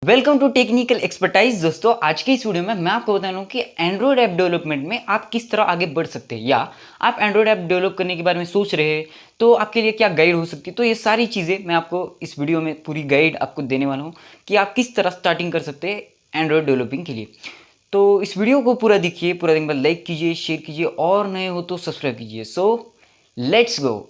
Welcome to technical expertise. दोस्तों, आज की इस वीडियो में मैं आपको बता रहा हूँ कि एंड्रॉयड ऐप डेवलपमेंट में आप किस तरह आगे बढ़ सकते हैं, या आप एंड्रॉयड ऐप डेवलप करने के बारे में सोच रहे हैं तो आपके लिए क्या गाइड हो सकती है। तो ये सारी चीज़ें मैं आपको इस वीडियो में पूरी गाइड आपको देने वाला हूँ कि आप किस तरह स्टार्टिंग कर सकते हैं एंड्रॉयड डेवलपिंग के लिए। तो इस वीडियो को पूरा देखिए, पूरा दिन बाद लाइक कीजिए, शेयर कीजिए और नए हो तो सब्सक्राइब कीजिए। So let's go.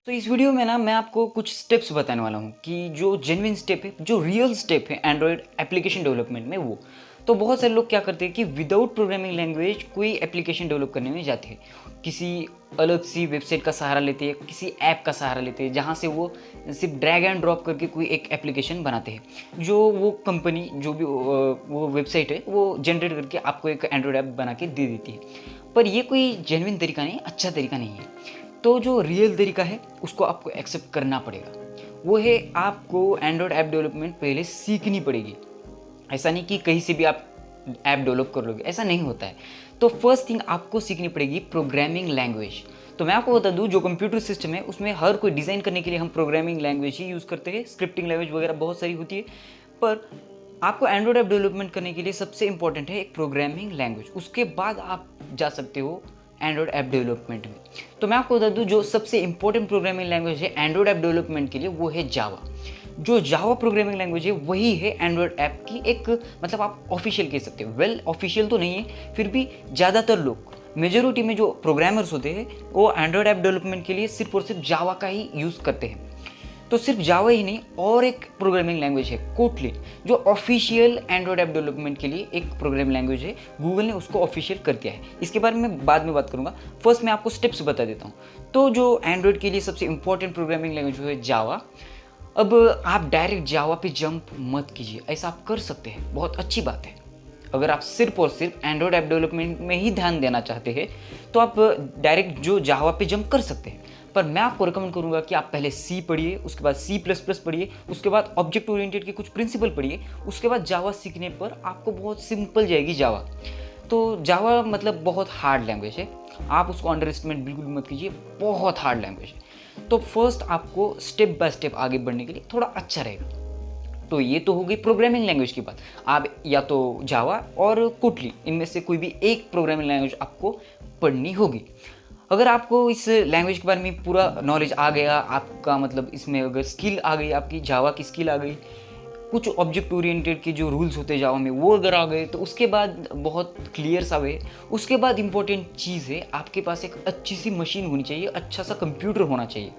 तो इस वीडियो में ना मैं आपको कुछ स्टेप्स बताने वाला हूँ कि जो जेन्युइन स्टेप है, जो रियल स्टेप है एंड्रॉयड एप्लीकेशन डेवलपमेंट में वो। तो बहुत सारे लोग क्या करते हैं कि विदाउट प्रोग्रामिंग लैंग्वेज कोई एप्लीकेशन डेवलप करने में जाते हैं, किसी अलग सी वेबसाइट का सहारा लेते हैं, किसी ऐप का सहारा लेते हैं जहाँ से वो सिर्फ ड्रैग एंड ड्रॉप करके कोई एक एप्लीकेशन बनाते हैं, जो वो कंपनी जो भी वो वेबसाइट है वो जनरेट करके आपको एक एंड्रॉयड ऐप बना के दे देती है। पर ये कोई जेन्युइन तरीका नहीं, अच्छा तरीका नहीं है। तो जो रियल तरीका है उसको आपको एक्सेप्ट करना पड़ेगा। वो है आपको एंड्रॉयड ऐप डेवलपमेंट पहले सीखनी पड़ेगी। ऐसा नहीं कि कहीं से भी आप ऐप डेवलप कर लोगे, ऐसा नहीं होता है। तो फर्स्ट थिंग आपको सीखनी पड़ेगी प्रोग्रामिंग लैंग्वेज। तो मैं आपको बता दूं, जो कंप्यूटर सिस्टम है उसमें हर कोई डिज़ाइन करने के लिए हम प्रोग्रामिंग लैंग्वेज ही यूज़ करते हैं। स्क्रिप्टिंग लैंग्वेज वगैरह बहुत सारी होती है, पर आपको एंड्रॉयड ऐप डेवलपमेंट करने के लिए सबसे इंपॉर्टेंट है एक प्रोग्रामिंग लैंग्वेज। उसके बाद आप जा सकते हो एंड्रॉयड ऐप डेवलपमेंट में। तो मैं आपको बता दूं, जो सबसे इंपॉर्टेंट प्रोग्रामिंग लैंग्वेज है एंड्रॉयड ऐप डेवलपमेंट के लिए वो है जावा। जो जावा प्रोग्रामिंग लैंग्वेज है वही है एंड्रॉयड ऐप की एक, मतलब आप ऑफिशियल कह सकते हो। वेल ऑफिशियल तो नहीं है, फिर भी ज़्यादातर लोग, मेजोरिटी में जो प्रोग्रामर्स होते हैं वो एंड्रॉयड ऐप डेवलपमेंट के लिए सिर्फ और सिर्फ जावा का ही यूज़ करते हैं। तो सिर्फ जावा ही नहीं, और एक प्रोग्रामिंग लैंग्वेज है कोटलिन, जो ऑफिशियल एंड्रॉयड ऐप डेवलपमेंट के लिए एक प्रोग्रामिंग लैंग्वेज है। गूगल ने उसको ऑफिशियल कर दिया है। इसके बारे में बाद में बात करूंगा, फर्स्ट मैं आपको स्टेप्स बता देता हूँ। तो जो एंड्रॉयड के लिए सबसे इंपॉर्टेंट प्रोग्रामिंग लैंग्वेज है जावा। अब आप डायरेक्ट जावा पे जंप मत कीजिए, ऐसा आप कर सकते हैं, बहुत अच्छी बात है। अगर आप सिर्फ और सिर्फ एंड्रॉयड ऐप डेवलपमेंट में ही ध्यान देना चाहते हैं तो आप डायरेक्ट जो जावा पे जंप कर सकते हैं। पर मैं आपको रिकमेंड करूंगा कि आप पहले सी पढ़िए, उसके बाद C++ पढ़िए, उसके बाद ऑब्जेक्ट ओरिएंटेड के कुछ प्रिंसिपल पढ़िए, उसके बाद जावा सीखने पर आपको बहुत सिंपल जाएगी जावा। तो जावा मतलब बहुत हार्ड लैंग्वेज है, आप उसको अंडर एस्टिमेट बिल्कुल मत कीजिए, बहुत हार्ड लैंग्वेज है। तो फर्स्ट आपको स्टेप बाय स्टेप आगे बढ़ने के लिए थोड़ा अच्छा रहेगा। तो ये तो हो गई प्रोग्रामिंग लैंग्वेज की बात। आप या तो जावा और कोटली, इनमें से कोई भी एक प्रोग्रामिंग लैंग्वेज आपको पढ़नी होगी। अगर आपको इस लैंग्वेज के बारे में पूरा नॉलेज आ गया, आपका मतलब इसमें अगर स्किल आ गई, आपकी जावा की स्किल आ गई, कुछ ऑब्जेक्ट ओरिएंटेड के जो रूल्स होते हैं जावा में वो अगर आ गए, तो उसके बाद बहुत क्लियर सा वे। उसके बाद इंपॉर्टेंट चीज़ है आपके पास एक अच्छी सी मशीन होनी चाहिए, अच्छा सा कंप्यूटर होना चाहिए।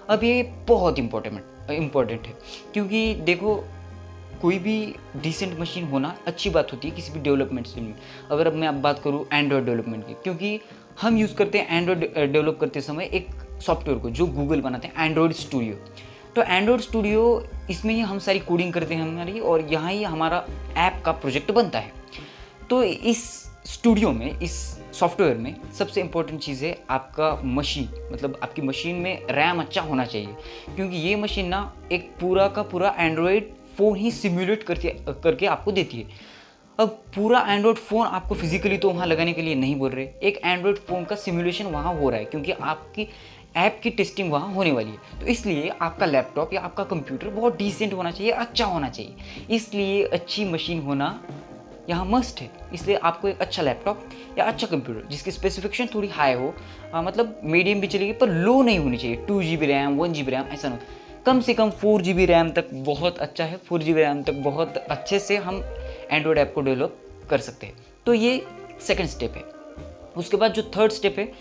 अब ये बहुत इम्पोर्टेंट है, क्योंकि देखो कोई भी डिसेंट मशीन होना अच्छी बात होती है किसी भी डेवलपमेंट में। अगर अब मैं अब बात करूँ एंड्रॉयड डेवलपमेंट की, क्योंकि हम यूज़ करते हैं एंड्रॉयड डेवलप करते समय एक सॉफ्टवेयर को जो गूगल बनाते हैं, एंड्रॉयड स्टूडियो। तो एंड्रॉयड स्टूडियो, इसमें ही हम सारी कोडिंग करते हैं हमारी, और यहाँ ही हमारा ऐप का प्रोजेक्ट बनता है। तो इस स्टूडियो में, इस सॉफ्टवेयर में सबसे इम्पोर्टेंट चीज़ है आपका मशीन, मतलब आपकी मशीन में रैम अच्छा होना चाहिए, क्योंकि ये मशीन ना एक पूरा का पूरा एंड्रॉयड फ़ोन ही सिम्युलेट करके आपको देती है। अब पूरा एंड्रॉयड फ़ोन आपको फिजिकली तो वहाँ लगाने के लिए नहीं बोल रहे, एक एंड्रॉयड फ़ोन का सिमुलेशन वहाँ हो रहा है, क्योंकि आपकी ऐप की टेस्टिंग वहाँ होने वाली है। तो इसलिए आपका लैपटॉप या आपका कंप्यूटर बहुत डिसेंट होना चाहिए, अच्छा होना चाहिए। इसलिए अच्छी मशीन होना यहाँ मस्ट है। इसलिए आपको एक अच्छा लैपटॉप या अच्छा कंप्यूटर जिसकी स्पेसिफिकेशन थोड़ी हाई हो, मतलब मीडियम भी चलेगी पर लो नहीं होनी चाहिए। 2 GB रैम, 1 GB रैम ऐसा नहीं, कम से कम 4 GB रैम तक बहुत अच्छा है। 4 GB रैम तक बहुत अच्छे से हम एंड्रॉयड ऐप को डेवलप कर सकते हैं। तो ये सेकंड स्टेप है। उसके बाद जो थर्ड स्टेप है,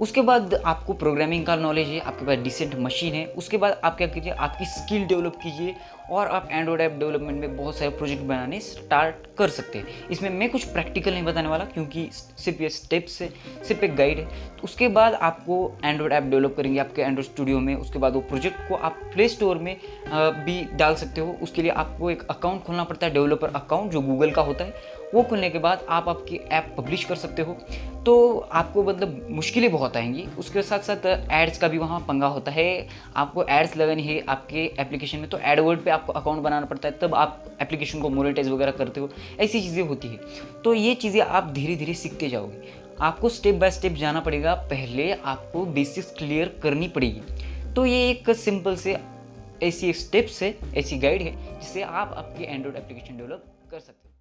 उसके बाद आपको प्रोग्रामिंग का नॉलेज है, आपके पास डिसेंट मशीन है, उसके बाद आप क्या कीजिए, आपकी स्किल डेवलप कीजिए और आप एंड्रॉयड ऐप डेवलपमेंट में बहुत सारे प्रोजेक्ट बनाने स्टार्ट कर सकते हैं। इसमें मैं कुछ प्रैक्टिकल नहीं बताने वाला, क्योंकि सिर्फ ये स्टेप्स है, सिर्फ एक गाइड है। तो उसके बाद आपको एंड्रॉयड ऐप डेवलप करेंगे आपके एंड्रॉयड स्टूडियो में। उसके बाद वो प्रोजेक्ट को आप प्ले स्टोर में भी डाल सकते हो। उसके लिए आपको एक अकाउंट खोलना पड़ता है, डेवलपर अकाउंट जो गूगल का होता है। वो खुलने के बाद आप आपकी ऐप पब्लिश कर सकते हो। तो आपको मतलब मुश्किलें बहुत आएंगी, उसके साथ साथ एड्स का भी वहाँ पंगा होता है। आपको एड्स लगानी है आपके एप्लीकेशन में, तो एडवर्ड पे आपको अकाउंट बनाना पड़ता है, तब आप एप्लीकेशन को मोनेटाइज वगैरह करते हो। ऐसी चीज़ें होती है। तो ये चीज़ें आप धीरे धीरे सीखते जाओगे, आपको स्टेप बाय स्टेप जाना पड़ेगा। पहले आपको बेसिक्स क्लियर करनी पड़ेगी। तो ये एक सिंपल से ऐसी स्टेप्स है, ऐसी गाइड है जिससे आप आपकी एंड्रॉयड एप्लीकेशन डेवलप कर सकते हो।